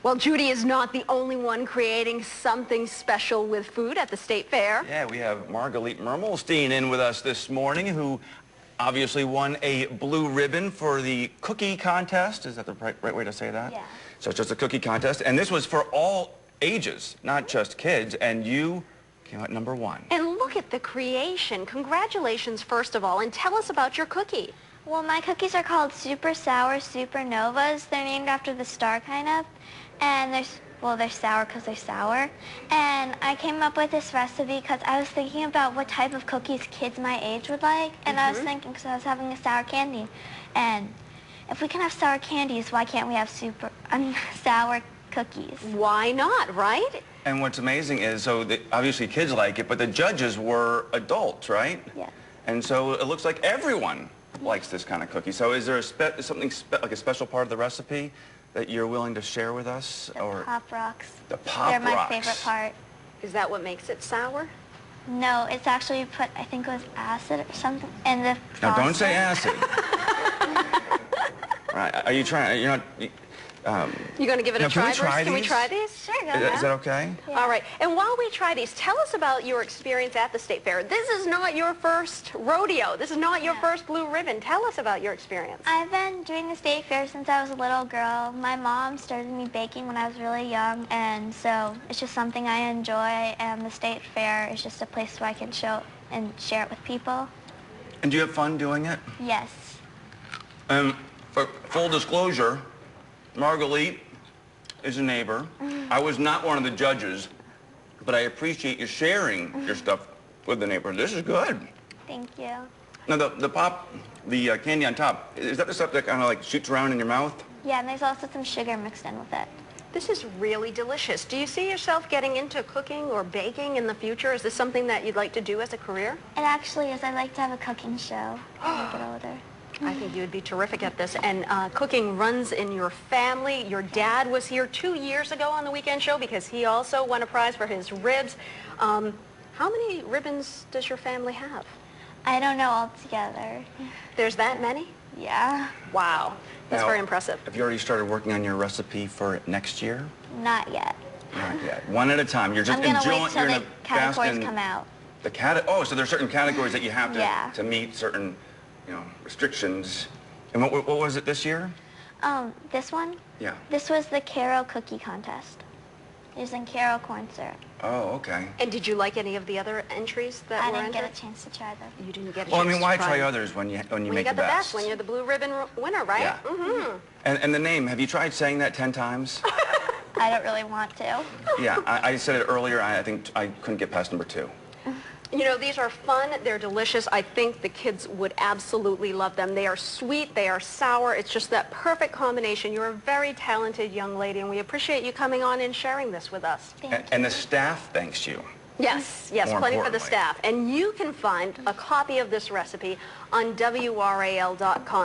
Well, Judy is not the only one creating something special with food at the State Fair. Yeah, we have Margalit Mermelstein in with us this morning, who obviously won a blue ribbon for the cookie contest. Is that the right way to say that? Yeah. So it's just a cookie contest, and this was for all ages, not just kids, and you came out #1. And look at the creation. Congratulations, first of all, and tell us about your cookie. Well, my cookies are called Super Sour Supernovas. They're named after the star, kind of. And they're sour because they're sour. And I came up with this recipe because I was thinking about what type of cookies kids my age would like. And I was thinking, because I was having a sour candy. And if we can have sour candies, why can't we have sour cookies? Why not, right? And what's amazing is, obviously kids like it, but the judges were adults, right? Yeah. And so it looks like everyone likes this kind of cookie. So is there like a special part of the recipe that you're willing to share with us? The Pop Rocks. The Pop Rocks. They're my favorite part. Is that what makes it sour? No, it's actually put, I think it was acid or something in the frosting. Now don't say acid. Right, are you trying, you're not... You going to give it a try first? Can we try these? Sure, go Is that okay? Yeah. All right. And while we try these, tell us about your experience at the State Fair. This is not your first rodeo. This is not your first blue ribbon. Tell us about your experience. I've been doing the State Fair since I was a little girl. My mom started me baking when I was really young, and so it's just something I enjoy, and the State Fair is just a place where I can show and share it with people. And do you have fun doing it? Yes. For full disclosure, Margalit is a neighbor. I was not one of the judges, but I appreciate you sharing your stuff with the neighbor. This is good. Thank you. Now, the candy on top, is that the stuff that kind of like shoots around in your mouth? Yeah, and there's also some sugar mixed in with it. This is really delicious. Do you see yourself getting into cooking or baking in the future? Is this something that you'd like to do as a career? It actually is. I'd like to have a cooking show when I get older. I think you would be terrific at this. And cooking runs in your family. Your dad was here 2 years ago on the weekend show because he also won a prize for his ribs. How many ribbons does your family have? I don't know altogether. There's that many? Yeah. Wow. That's very impressive. Have you already started working on your recipe for next year? Not yet. Not yet. One at a time. You're just I'm going to enjoying. wait till the categories come out. So there's certain categories that you have to meet certain, restrictions. And what was it this year? This one? Yeah. This was the Caro Cookie Contest. Using Caro corn syrup. Oh, okay. And did you like any of the other entries that were entered? I didn't get a chance to try them. You didn't get a chance Well, I mean, why to try others when you make got the the best? when you're the blue ribbon winner, right? Yeah. Mm-hmm. And the name, have you tried saying that 10 times? I don't really want to. Yeah, I said it earlier. I think I couldn't get past #2. You know, these are fun. They're delicious. I think the kids would absolutely love them. They are sweet. They are sour. It's just that perfect combination. You're a very talented young lady, and we appreciate you coming on and sharing this with us. And the staff thanks you. Yes, More plenty for the importantly. staff. And you can find a copy of this recipe on WRAL.com.